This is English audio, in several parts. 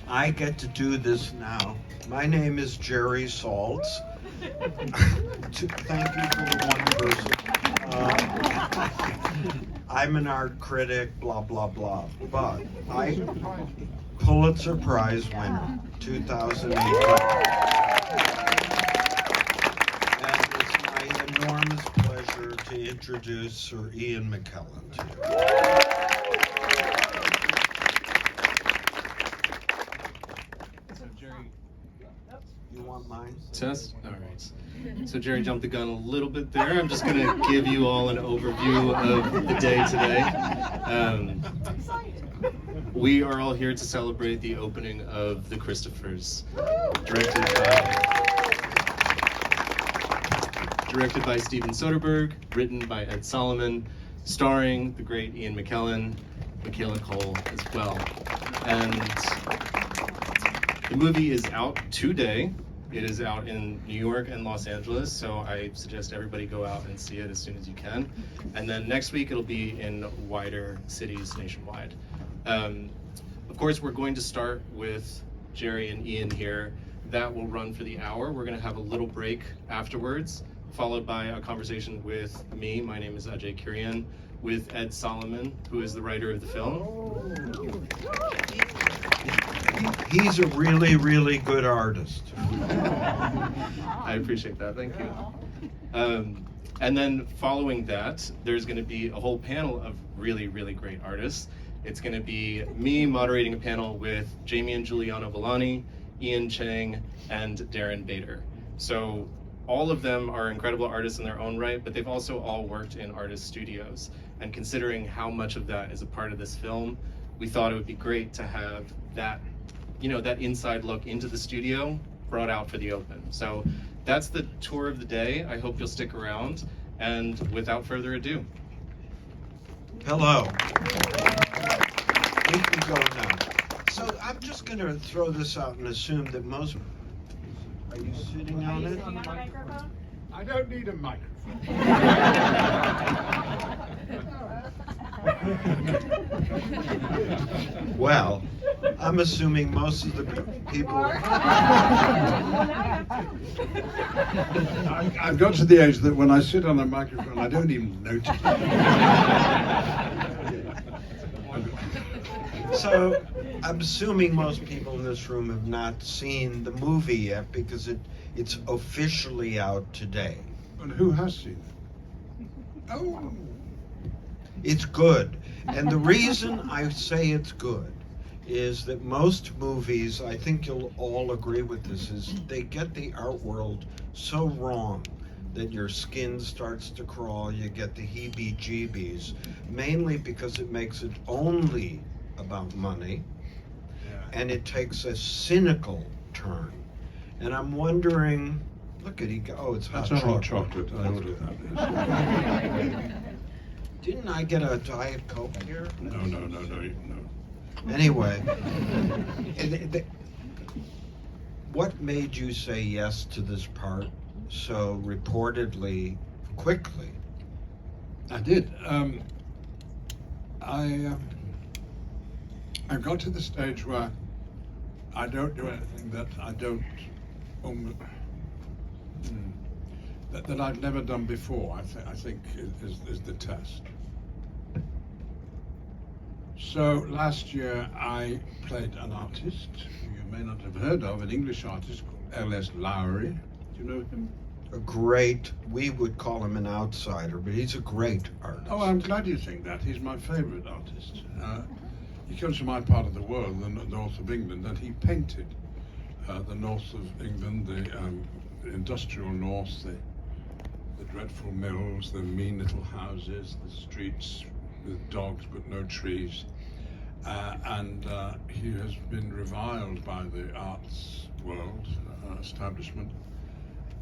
I get to do this now. My name is Jerry Saltz. Thank you for the one person. I'm an art critic, blah, blah, blah. But I, Pulitzer Prize winner, 2008. And it's my enormous pleasure to introduce Sir Ian McKellen to you. You want mine? Test? All right. So Jerry jumped the gun a little bit there. I'm just going to give you all an overview of the day today. We are all here to celebrate the opening of The Christophers, directed by Steven Soderbergh, written by Ed Solomon, starring the great Ian McKellen, Michaela Cole as well. And the movie is out today. It is out in New York and Los Angeles, so I suggest everybody go out and see it as soon as you can. And then next week it'll be in wider cities nationwide. Of course, we're going to start with Jerry and Ian here. That will run for the hour. We're going to have a little break afterwards, followed by a conversation with me. My name is Ajay Kurian, with Ed Solomon, who is the writer of the film. He's a really, really good artist. I appreciate that, thank you. And then following that, there's going to be a whole panel of really, really great artists. It's going to be me moderating a panel with Jamie and Giuliano Villani, Ian Chang, and Darren Bader. So all of them are incredible artists in their own right, but they've also all worked in artist studios. And considering how much of that is a part of this film, we thought it would be great to have that, that inside look into the studio brought out for the open. So that's the tour of the day. I hope you'll stick around. And without further ado. Hello. We can go now. So I'm just going to throw this out and assume that most... Are you sitting on it? I don't need a microphone. Well, I'm assuming most of the people... I've got to the age that when I sit on a microphone, I don't even notice. So, I'm assuming most people in this room have not seen the movie yet because it's officially out today. And who has seen it? Oh! It's good. And the reason I say it's good is that most movies, I think you'll all agree with this, is they get the art world so wrong that your skin starts to crawl, you get the heebie-jeebies, mainly because it makes it only about money, and it takes a cynical turn. And I'm wondering, look at it's hot That's chocolate. hot chocolate. I ordered that. Didn't I get a Diet Coke here? No. Anyway, what made you say yes to this part so reportedly quickly? I did. I got to the stage where I don't do anything that I don't, that I've never done before. I think is the test. So last year I played an artist who you may not have heard of, an English artist called L.S. Lowry. Do you know him? A great, we would call him an outsider, but he's a great artist. Oh, I'm glad you think that. He's my favorite artist. He comes from my part of the world, the north of England, and he painted the north of England, the industrial north, the dreadful mills, the mean little houses, the streets with dogs but no trees. And he has been reviled by the arts world establishment.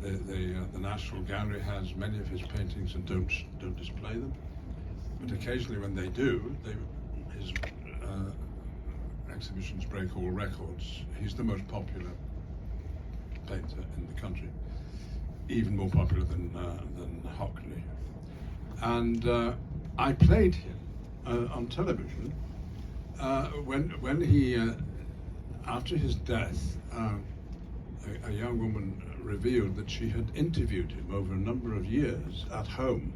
The National Gallery has many of his paintings and don't display them. But occasionally when they do, his exhibitions break all records. He's the most popular painter in the country, even more popular than Hockney. And I played him on television when he after his death, a young woman revealed that she had interviewed him over a number of years at home,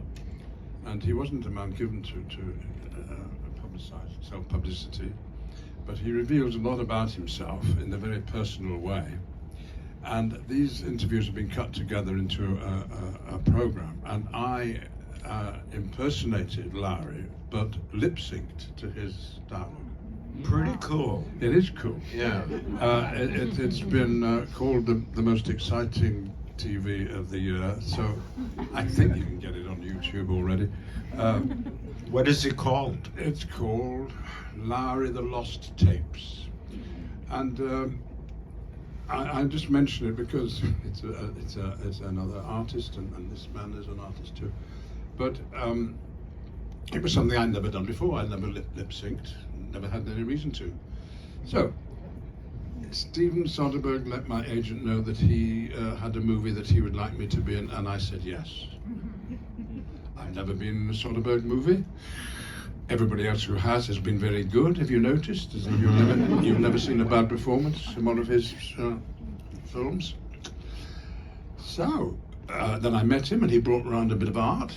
and he wasn't a man given to self-publicity, but he reveals a lot about himself in a very personal way. And these interviews have been cut together into a program, and I impersonated Larry, but lip-synced to his dialogue. Pretty cool. It is cool. Yeah. It's been called the most exciting TV of the year, so I think you can get it on YouTube already. What is it called? It's called Larry the Lost Tapes, and I just mention it because it's another artist, and this man is an artist too. But it was something I'd never done before. I'd never lip synced, never had any reason to. So Steven Soderbergh let my agent know that he had a movie that he would like me to be in, and I said yes. I've never been in a Soderbergh movie. Everybody else who has been very good. Have you noticed? You've never seen a bad performance in one of his films. So then I met him, and he brought around a bit of art.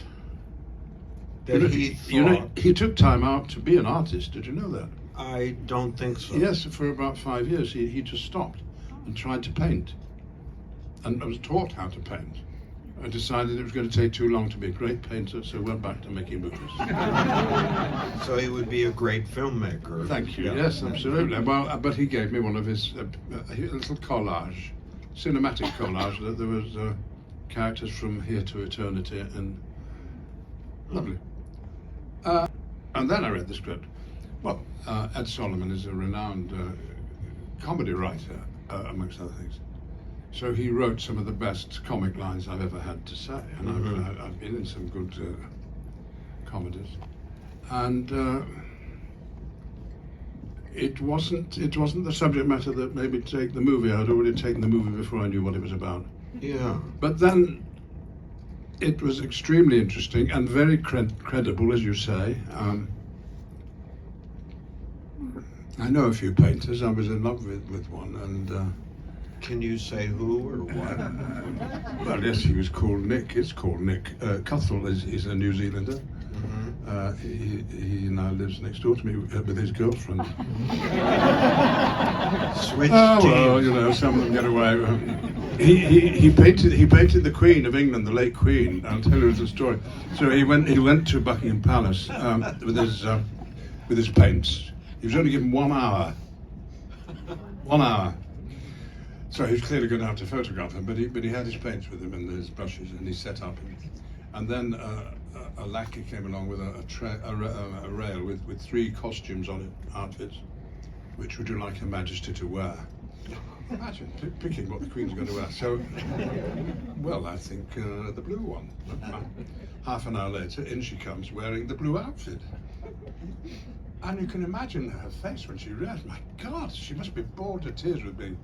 He took time out to be an artist. Did you know that? I don't think so. Yes, for about 5 years he just stopped and tried to paint, and I was taught how to paint. I decided it was going to take too long to be a great painter, so went back to making movies. So he would be a great filmmaker. Thank you. Yeah. Yes, absolutely. Well, but he gave me one of his a little collage, cinematic collage. That there was characters from Here to Eternity, and lovely. And then I read the script. Well, Ed Solomon is a renowned comedy writer, amongst other things. So he wrote some of the best comic lines I've ever had to say, and I've been in some good comedies. And it wasn't the subject matter that made me take the movie. I'd already taken the movie before I knew what it was about. Yeah. But then it was extremely interesting and very credible, as you say. I know a few painters. I was in love with one, and Can you say who or what? well, yes, he was called Nick. It's called Nick. Cuthell is a New Zealander. He now lives next door to me with his girlfriend. Switch Well, teams. you know, some of them get away. He painted the Queen of England, the late Queen. I'll tell you the story. So he went to Buckingham Palace with his paints. He was only given 1 hour. 1 hour. So he was clearly going to have to photograph him, but he had his paints with him and his brushes, and he set up. And then a lackey came along with a rail with 3 costumes on it, outfits. Which would you like Her Majesty to wear? Imagine picking what the Queen's going to wear. So, well, I think the blue one. Half an hour later, in she comes wearing the blue outfit. And you can imagine her face when she realized, my God, she must be bored to tears with being...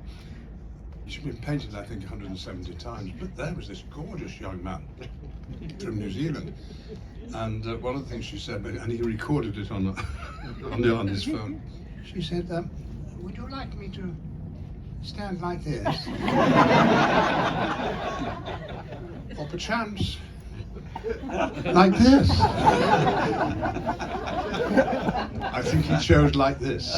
She's been painted, I think, 170 times, but there was this gorgeous young man from New Zealand. And one of the things she said, and he recorded it on his phone, she said, would you like me to stand like this? Or perchance, like this? I think he chose like this.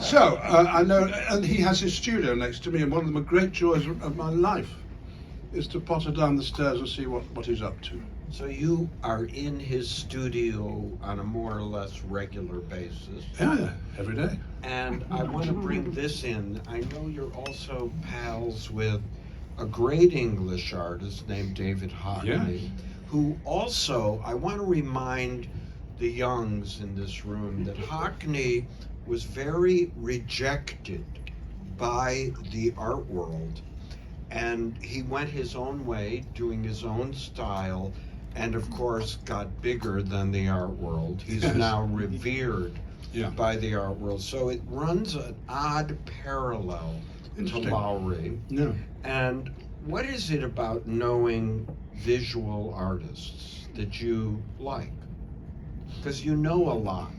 So, I know, and he has his studio next to me, and one of the great joys of my life is to potter down the stairs and see what he's up to. So you are in his studio on a more or less regular basis. Yeah, every day. And I want to bring this in. I know you're also pals with a great English artist named David Hockney, Yes. who also, I want to remind the youngs in this room that Hockney was very rejected by the art world. And he went his own way, doing his own style, and of course got bigger than the art world. He's Yes. now revered Yeah. by the art world. So it runs an odd parallel to Interesting. Lowry. No. And what is it about knowing visual artists that you like? Because you know a lot.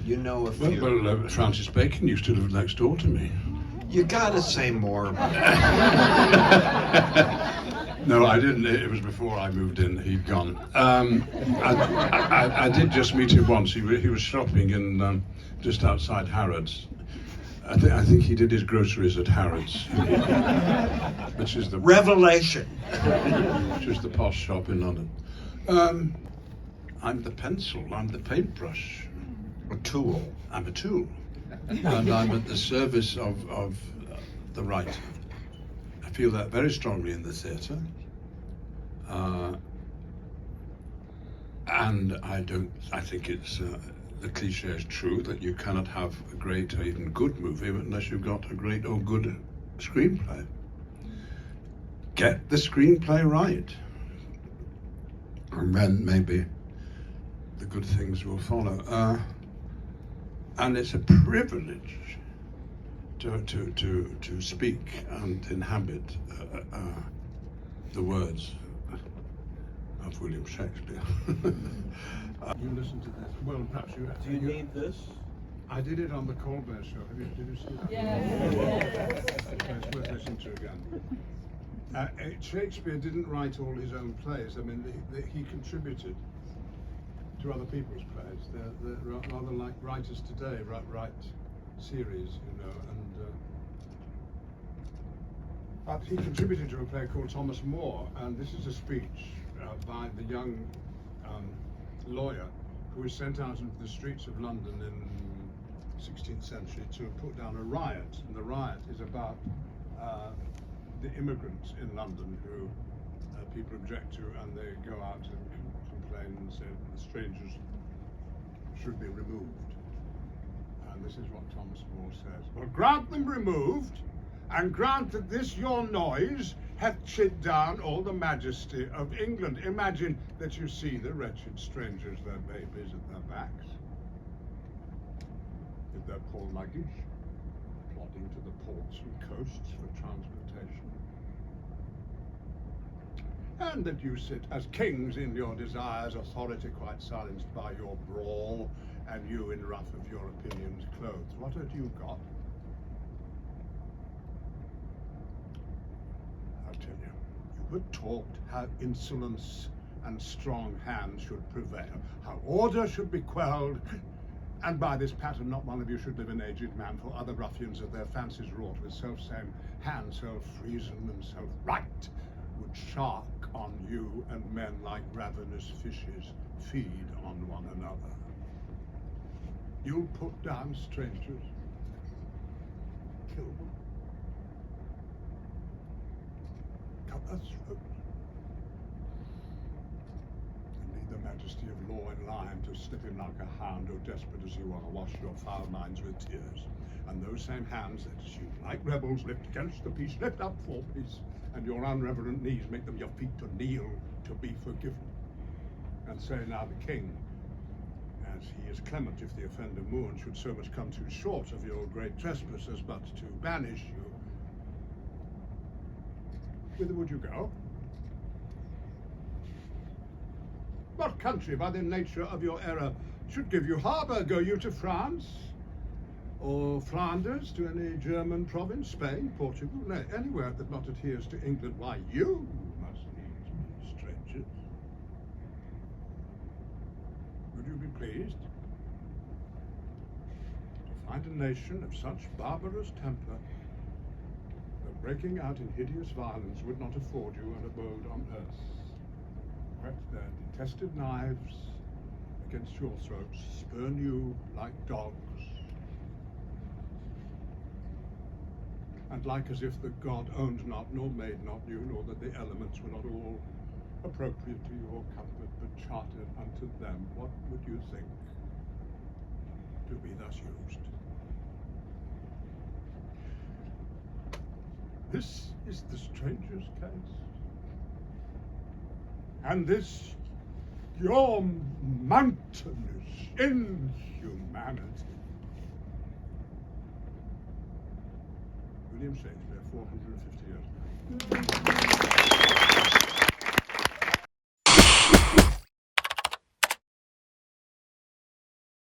You know a few. Well, Francis Bacon used to live next door to me. You gotta say more. No, I didn't. It was before I moved in. He'd gone. I did just meet him once. He was shopping in just outside Harrods. I think he did his groceries at Harrods, which is the Revelation. which is the posh shop in London. I'm the pencil. I'm the paintbrush. A tool. I'm a tool, and I'm at the service of the writer. I feel that very strongly in the theatre, and I think it's the cliche is true that you cannot have a great or even good movie unless you've got a great or good screenplay. Get the screenplay right, and then maybe the good things will follow. And it's a privilege to speak and inhabit the words of William Shakespeare. You listen to this. Well, perhaps you. Do you need this? I did it on the Colbert Show. Did you see that? Yes. Okay, it's worth listening to again. Shakespeare didn't write all his own plays. I mean, he contributed to other people's plays. They're rather like writers today write series, you know. And he contributed to a play called Thomas More, and this is a speech by the young lawyer who was sent out into the streets of London in 16th century to put down a riot. And the riot is about the immigrants in London who people object to, and they go out and complain and say that the strangers should be removed. And this is what Thomas More says. Well, grant them removed, and grant that this your noise hath chid down all the majesty of England. Imagine that you see the wretched strangers, their babies at their backs, with their poor luggage, plodding to the ports and coasts for transportation. And that you sit as kings in your desires, authority quite silenced by your brawl, and you in rough of your opinions clothed. What had you got? I'll tell you. You had talked how insolence and strong hands should prevail, how order should be quelled, and by this pattern not one of you should live an aged man, for other ruffians of their fancies wrought with self-same hand, self-reason and self-right, would shark on you, and men like ravenous fishes feed on one another. You'll put down strangers, kill them, cut their throats, and leave the majesty of law in line to slip in like a hound, or desperate as you are, wash your foul minds with tears. And those same hands that shoot like rebels lift against the peace, lift up for peace, and your unreverent knees make them your feet to kneel to be forgiven. And say now the king, as he is clement if the offender mourn, should so much come too short of your great trespasses, but to banish you. Whither would you go? What country, by the nature of your error, should give you harbour? Go you to France? Or Flanders, to any German province, Spain, Portugal, nay, anywhere that not adheres to England? Why, you must needs be strangers. Would you be pleased to find a nation of such barbarous temper that breaking out in hideous violence would not afford you an abode on earth? Whet their detested knives against your throats, spurn you like dogs, and like as if the God owned not, nor made not you, nor that the elements were not all appropriate to your comfort, but chartered unto them. What would you think to be thus used? This is the stranger's case, and this your mountainous inhumanity. William Shakespeare, 450 years ago.